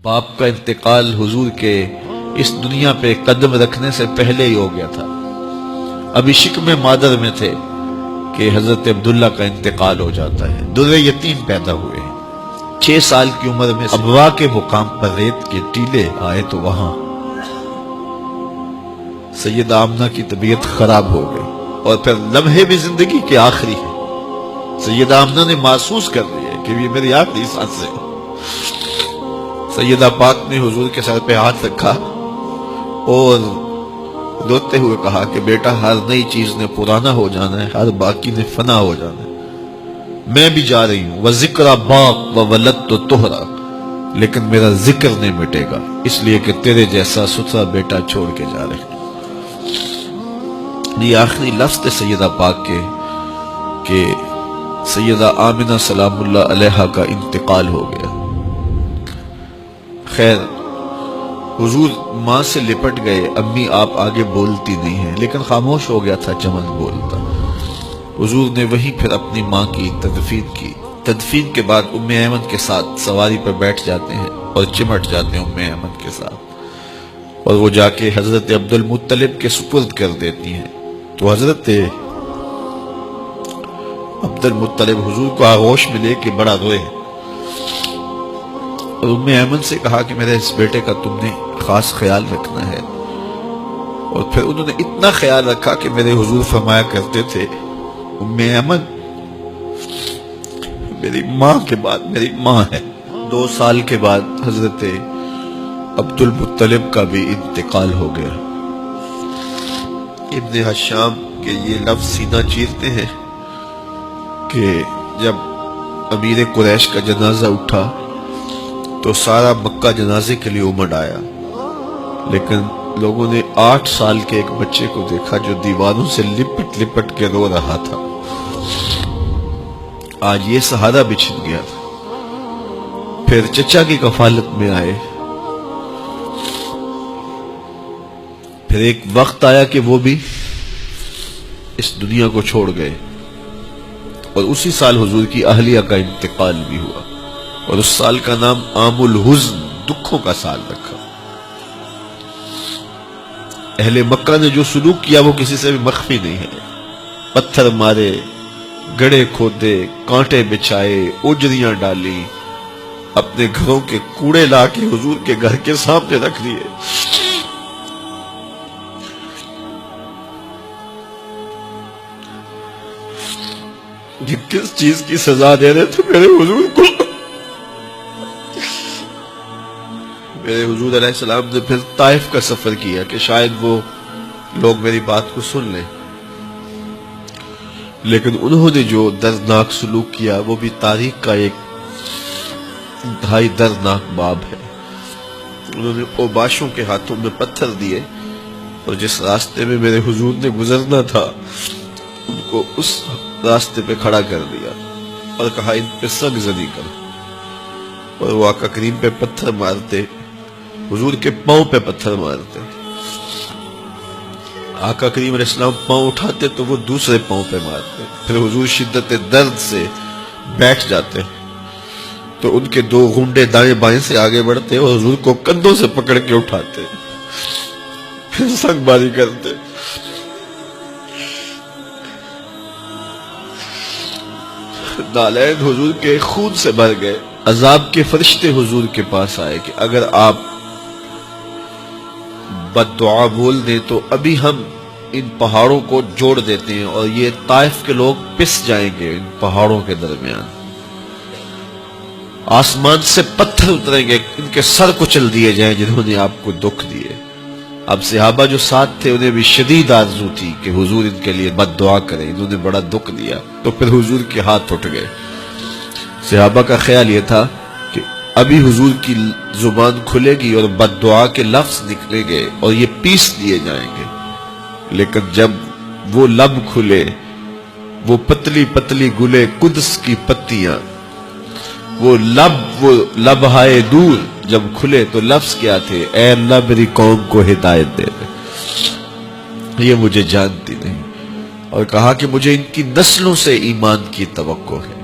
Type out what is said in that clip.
باپ کا انتقال حضور کے اس دنیا پہ قدم رکھنے سے پہلے ہی ہو گیا تھا۔ ابھی شکم مادر میں تھے کہ حضرت عبداللہ کا انتقال ہو جاتا ہے۔ در یتیم پیدا ہوئے، 6 سال کی عمر میں ابوا کے مقام پر ریت کے ٹیلے آئے تو وہاں سیدہ آمنہ کی طبیعت خراب ہو گئی، اور پھر لمحے بھی زندگی کے آخری ہیں۔ سیدہ آمنہ نے محسوس کر لیا کہ یہ میری آخری سانس ہے۔ سیدہ پاک نے حضور کے سر پہ ہاتھ رکھا اور روتے ہوئے کہا کہ بیٹا، ہر نئی چیز نے پرانا ہو جانا ہے، ہر باقی نے فنا ہو جانا ہے۔ میں بھی جا رہی ہوں، وَذِكْرَ بَاقْ وَوَلَدْتُ طُهْرًا، لیکن میرا ذکر نہیں مٹے گا، اس لیے کہ تیرے جیسا ستھرا بیٹا چھوڑ کے جا رہے ہیں۔ یہ آخری لفظ تھے سیدہ پاک کے کہ سیدہ آمنہ سلام اللہ علیہا کا انتقال ہو گیا۔ خیر، حضور ماں سے لپٹ گئے، امی آپ آگے بولتی نہیں ہیں، لیکن خاموش ہو گیا تھا چمن بولتا۔ حضور نے وہیں پھر اپنی ماں کی تدفین کی۔ تدفین کے بعد ام ایمن کے ساتھ سواری پر بیٹھ جاتے ہیں اور چمٹ جاتے ہیں ام ایمن کے ساتھ، اور وہ جا کے حضرت عبد المطلب کے سپرد کر دیتی ہیں۔ تو حضرت عبد المطلب حضور کو آغوش میں لے کے بڑا روئے، اور ام ایمن سے کہا کہ میرے اس بیٹے کا تم نے خاص خیال رکھنا ہے۔ اور پھر انہوں نے اتنا خیال رکھا کہ میرے حضور فرمایا کرتے تھے، ام ایمن میری ماں کے بعد میری ماں ہے۔ 2 سال کے بعد حضرت عبد المطلب کا بھی انتقال ہو گیا۔ ابن حشام کے یہ لفظ سینہ چیرتے ہیں کہ جب امیر قریش کا جنازہ اٹھا تو سارا مکہ جنازے کے لیے امڑ آیا، لیکن لوگوں نے 8 سال کے ایک بچے کو دیکھا جو دیواروں سے لپٹ لپٹ کے رو رہا تھا۔ آج یہ سہارا بچھن گیا تھا۔ پھر چچا کی کفالت میں آئے، پھر ایک وقت آیا کہ وہ بھی اس دنیا کو چھوڑ گئے، اور اسی سال حضور کی اہلیہ کا انتقال بھی ہوا، اور اس سال کا نام عام الحزن، دکھوں کا سال رکھا۔ اہل مکہ نے جو سلوک کیا وہ کسی سے بھی مخفی نہیں ہے۔ پتھر مارے، گڑھے کھودے، کانٹے بچھائے، اجریاں ڈالی، اپنے گھروں کے کوڑے لا کے حضور کے گھر کے سامنے رکھ دیے۔ یہ کس چیز کی سزا دے رہے تھے میرے حضور کو؟ میرے حضور علیہ السلام نے پھر طائف کا سفر کیا کہ شاید وہ لوگ میری بات کو سن لیں، لیکن انہوں نے جو دردناک سلوک کیا وہ بھی تاریخ کا ایک انتہائی دردناک باب ہے۔ انہوں نے اوباشوں کے ہاتھوں میں پتھر دیے، اور جس راستے میں میرے حضور نے گزرنا تھا ان کو اس راستے پہ کھڑا کر دیا اور کہا ان پہ سنگ زنی کرو، اور وہ آقا کریم پہ پتھر مارتے، حضور کے پاؤں پہ پتھر مارتے۔ آقا کریم علیہ السلام پاؤں اٹھاتے تو وہ دوسرے پاؤں پہ مارتے، پھر حضور شدت درد سے بیٹھ جاتے تو ان کے 2 گھنڈے دائیں بائیں سے آگے بڑھتے اور حضور کو کندھوں سے پکڑ کے اٹھاتے، پھر سنگ باری کرتے۔ نالین حضور کے خون سے بھر گئے۔ عذاب کے فرشتے حضور کے پاس آئے کہ اگر آپ بد دعا بول دیں تو ابھی ہم ان پہاڑوں کو جوڑ دیتے ہیں، اور یہ طائف کے لوگ پس جائیں گے ان پہاڑوں کے درمیان، آسمان سے پتھر اتریں گے، ان کے سر کچل دیے جائیں جنہوں نے آپ کو دکھ دیے۔ اب صحابہ جو ساتھ تھے انہیں بھی شدید آرزو تھی کہ حضور ان کے لیے بد دعا کرے، انہوں نے بڑا دکھ دیا، تو پھر حضور کے ہاتھ اٹھ گئے۔ صحابہ کا خیال یہ تھا کہ ابھی حضور کی زبان کھلے گی اور بد دعا کے لفظ نکلیں گے اور یہ پیس دیے جائیں گے، لیکن جب وہ لب کھلے، وہ پتلی پتلی گلے قدس کی پتیاں، وہ لب ہائے دور جب کھلے تو لفظ کیا تھے؟ اے اللہ میری قوم کو ہدایت دے دے، یہ مجھے جانتی نہیں، اور کہا کہ مجھے ان کی نسلوں سے ایمان کی توقع ہے۔